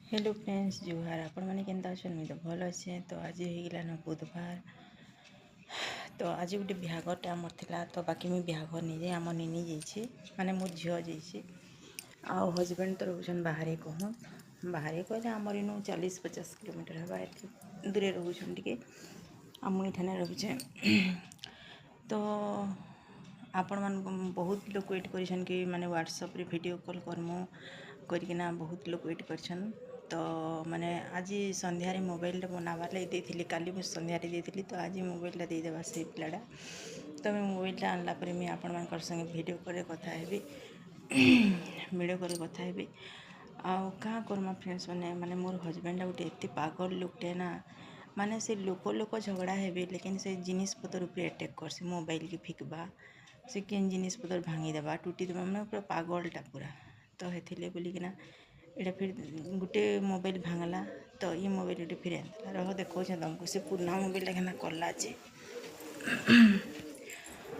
Hello friends जुहार आपण मैंने केनता अच्छे मुझे तो भल अच्छे। तो आज होगलान बुधवार। तो आज गोटे बिहाघरटे आमर था तो बाकी मुझे बिहाघर नहीं जाए आम निनी जाइए माने मो झील जाइए आउ हजबैंड तो रोचन बाहर कहूँ बाहर कहले आमर इनू 40-50 किलोमीटर हवा एत दूरे रोचन टे मुठाने रोचे। तो आपण मान बहुत लोग वेट कर कि माने व्हाट्सएप रे वीडियो कॉल करमु करना बहुत लोग वेट कर। तो माने आज संध्यारे मोबाइल बनाबार लगे देती काली मुझे संध्यारे देती तो आज मोबाइल देदेवा से पिलाटा। तो मैं मोबाइल आनला पर मुझे आपण मान संगे वीडियो कॉल कथा हेबी वीडियो कॉल कथा हेबी आउ क्या करमा फ्रेंड्स माने मोर हजबैंड गोटे एत पागल लोकटे ना माने से लोक झगड़ा हेबे लेकिन से जिनिस पतर उपरे अटैक करसी मोबाइल की फिकबा से केन जिनिस पतर भांगीदेवा टूटीदेवा मैंने पूरा पागलटा पूरा। तो हेथिले बोलिकिना एटा फिर गोटे मोबाइल भांगला तो ये मोबाइल गोटे फिर आनला रह देखो तुमको से पुराना मोबाइल केना कला जे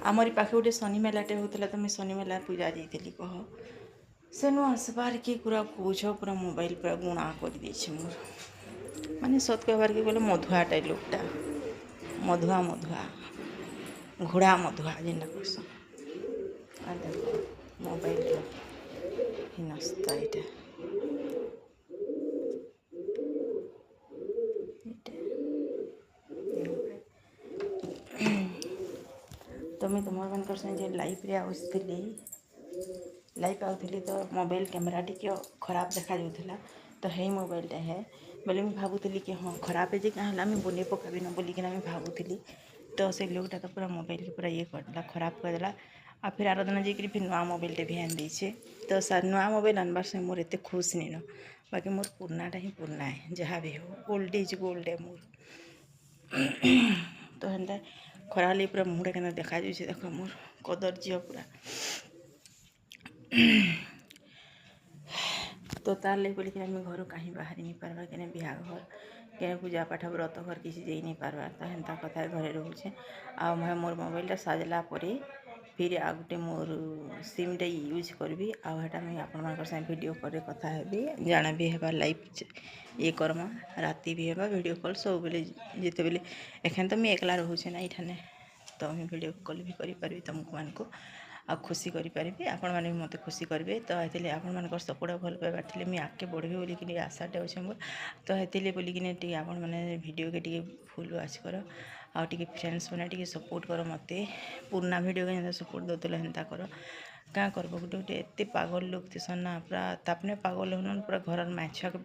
आमरी पाखे गोटे शनि मेलाटे होता तो मैं शनि मेला पूजा जाइली कह सेनु आसबार कि पूरा कौछ पूरा मोबाइल पूरा गुणा कर मोर माने सत कहबार के गले मधुआटा लोकटा मधुआ घोड़ा मधुआ जेनटा कहसन मोबाइल हिनस्ता ये तो मुझे तुम मान संगे लाइव रे आसली लाइव आउली तो मोबाइल कैमेरा टी खराब देखा जाऊला तो हे मोबाइलटा है बोले मुझे भावुली कि हाँ खराब है क्या है बने पकाबी न बोलिकिना भावुली। तो से लोकटा तो पूरा मोबाइल के पूरा ये करदेला खराब करदेला आ फिर आर दिन जाकि फिर नुआ मोबाइलटे भी आन देछे। तो सर नुआ मोबाइल आनबार से मोर एत खुश नहीं न बाकी मोर पुरानाटा ही पुराना है जहाँ भी हो ओल्ड इज गोल्ड है मोर। तो हेन्ता खरा लगे पूरा मुहटा के देखा जाए देख मोर कदर्य पूरा। तो तार लगे बोलिक आम घर कहीं बाहरी नहीं पार्बा क्या बिहाघर क्या पूजा पाठ व्रत घर किसी जा नहीं पार्बार तो हेन्ता कथा घरे रोचे आ मोर मोबाइलटा साजला फिर आ गए मोर सिमटा यूज करी आटा मुझे आपण संगे वीडियो कॉल कथा हेबी जाना भी हेबा लाइव ये करमा राति भी हेबा वीडियो कॉल सब बेले जिते बेले एखन तो मुझे एकला रोचे ना इठाने तो मुझे वीडियो कॉल भी करी तुमको मान को आ खुशी करी आपण मैंने भी मत खुशी करेंगे। तो हेतिले आपण मान सपोर्ट भल पाइबार थे मुझे आगे बढ़ी बोलिकी आशाटे अच्छे मोर। तो हेतिले बोलिकी आपण मैंने वीडियो के टी फुल वाच कर आ फ्रेंड्स मैंने सपोर्ट कर मत पुराना वीडियो के सपोर्ट दौला हेन्ता कर क्या कर गोटे गोटे एत पागल लोग थी ना पूरा तापने पागल हो पूरा घर माछुआ